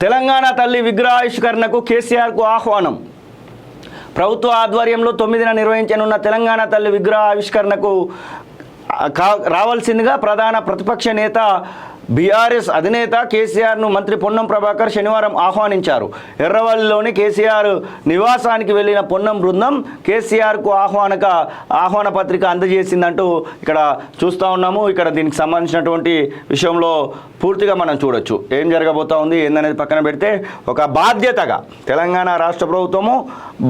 తెలంగాణ తల్లి విగ్రహావిష్కరణకు కేసీఆర్కు ఆహ్వానం. ప్రభుత్వ ఆధ్వర్యంలో 9న నిర్వహించనున్న తెలంగాణ తల్లి విగ్రహావిష్కరణకు రావాల్సిందిగా ప్రధాన ప్రతిపక్ష నేత బీఆర్ఎస్ అధినేత కేసీఆర్ను మంత్రి పొన్నం ప్రభాకర్ శనివారం ఆహ్వానించారు. ఎర్రవల్లిలోని కేసీఆర్ నివాసానికి వెళ్లిన పొన్నం బృందం కేసీఆర్కు ఆహ్వాన పత్రిక అందజేసిందంటూ ఇక్కడ చూస్తూ ఉన్నాము. ఇక్కడ దీనికి సంబంధించినటువంటి విషయంలో పూర్తిగా మనం చూడొచ్చు ఏం జరగబోతా ఉంది ఏందనేది పక్కన పెడితే, ఒక బాధ్యతగా తెలంగాణ రాష్ట్ర ప్రభుత్వము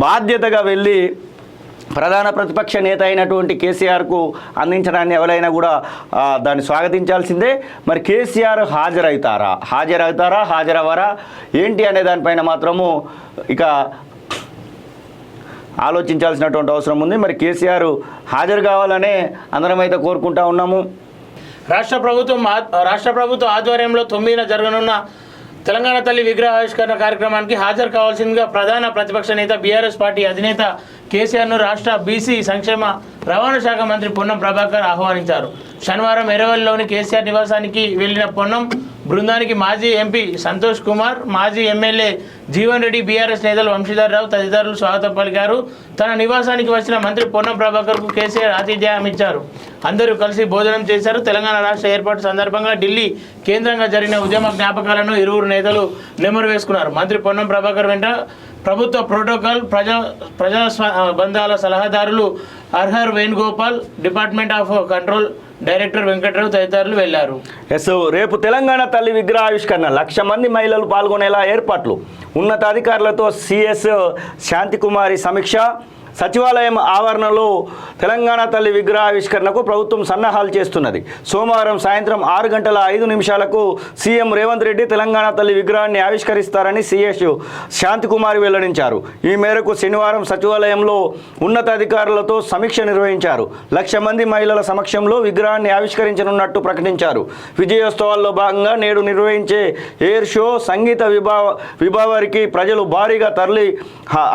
బాధ్యతగా వెళ్ళి ప్రధాన ప్రతిపక్ష నేత అయినటువంటి కేసీఆర్కు అందించడాన్ని ఎవరైనా కూడా దాన్ని స్వాగతించాల్సిందే. మరి కేసీఆర్ హాజరవ్వరా ఏంటి అనే దానిపైన మాత్రము ఇక ఆలోచించాల్సినటువంటి అవసరం ఉంది. మరి కేసీఆర్ హాజరు కావాలనే అందరం అయితే కోరుకుంటా ఉన్నాము. రాష్ట్ర ప్రభుత్వం ఆధ్వర్యంలో 9న జరగనున్న తెలంగాణ తల్లి విగ్రహావిష్కరణ కార్యక్రమానికి హాజరు కావాల్సిందిగా ప్రధాన ప్రతిపక్ష నేత బీఆర్ఎస్ పార్టీ అధినేత కేసీఆర్ను రాష్ట్ర బీసీ సంక్షేమ రవాణా శాఖ మంత్రి పొన్నం ప్రభాకర్ ఆహ్వానించారు. శనివారం ఎర్రవల్లిలోని కేసీఆర్ నివాసానికి వెళ్లిన పొన్నం బృందానికి మాజీ ఎంపీ సంతోష్ కుమార్, మాజీ ఎమ్మెల్యే జీవన్ రెడ్డి, బీఆర్ఎస్ నేతలు వంశీధర్ రావు తదితరులు స్వాగతం పలికారు. తన నివాసానికి వచ్చిన మంత్రి పొన్నం ప్రభాకర్కు కేసీఆర్ ఆతిథ్యం ఇచ్చారు. అందరూ కలిసి భోజనం చేశారు. తెలంగాణ రాష్ట్ర ఏర్పాటు సందర్భంగా ఢిల్లీ కేంద్రంగా జరిగిన ఉద్యమ జ్ఞాపకాలను ఇరువురు నేతలు నెమరు వేసుకున్నారు. మంత్రి పొన్నం ప్రభాకర్ వెంట ప్రభుత్వ ప్రోటోకాల్, ప్రజా బంధాల సలహాదారులు అర్హర్ Venugopal, department of control director Venkatrao తదితరులు వెళ్లారు. రేపు తెలంగాణ తల్లి విగ్రహావిష్కరణ 1,00,000 మంది మహిళలు పాల్గొనేలా ఏర్పాట్లు. ఉన్నతాధికారులతో సిఎస్ శాంతికుమారి సమీక్ష. సచివాలయం ఆవరణలో తెలంగాణ తల్లి విగ్రహావిష్కరణకు ప్రభుత్వం సన్నాహాలు చేస్తున్నది. సోమవారం సాయంత్రం 6:05 సీఎం రేవంత్ రెడ్డి తెలంగాణ తల్లి విగ్రహాన్ని ఆవిష్కరిస్తారని సిఎస్ శాంతికుమారి వెల్లడించారు. ఈ మేరకు శనివారం సచివాలయంలో ఉన్నతాధికారులతో సమీక్ష నిర్వహించారు. 1,00,000 మంది మహిళల సమక్షంలో విగ్రహాన్ని ఆవిష్కరించనున్నట్టు ప్రకటించారు. విజయోత్సవాల్లో భాగంగా నేడు నిర్వహించే ఎయిర్ షో, సంగీత విభావానికి ప్రజలు భారీగా తరలి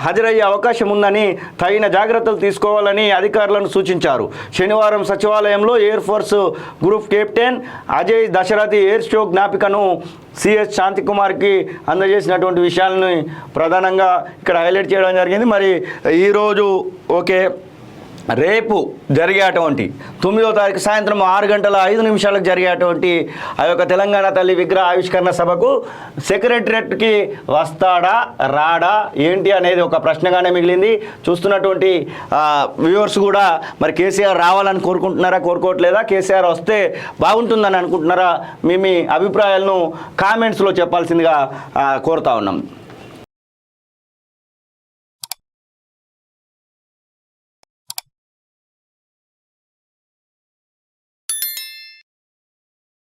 హాజరయ్యే అవకాశం ఉందని తగిన జాగ్రత్తలు తీసుకోవాలని అధికారులను సూచించారు. శనివారం సచివాలయంలో air force group captain Ajay Dasharathi air show జ్ఞాపికను సిఎస్ శాంతికుమార్కి అందజేసినటువంటి విషయాలను ప్రధానంగా ఇక్కడ హైలైట్ చేయడం జరిగింది. మరి ఈరోజు రేపు జరిగేటువంటి 9వ తారీఖు సాయంత్రం 6:05 జరిగేటువంటి ఆ యొక్క తెలంగాణ తల్లి విగ్రహ ఆవిష్కరణ సభకు సెక్రటరియట్కి వస్తాడా రాడా ఏంటి అనేది ఒక ప్రశ్నగానే మిగిలింది. చూస్తున్నటువంటి వ్యూవర్స్ కూడా మరి కేసీఆర్ రావాలని కోరుకోవట్లేదా, కేసీఆర్ వస్తే బాగుంటుందని అనుకుంటున్నారా? మీ అభిప్రాయాలను కామెంట్స్లో చెప్పాల్సిందిగా కోరుతా ఉన్నాం.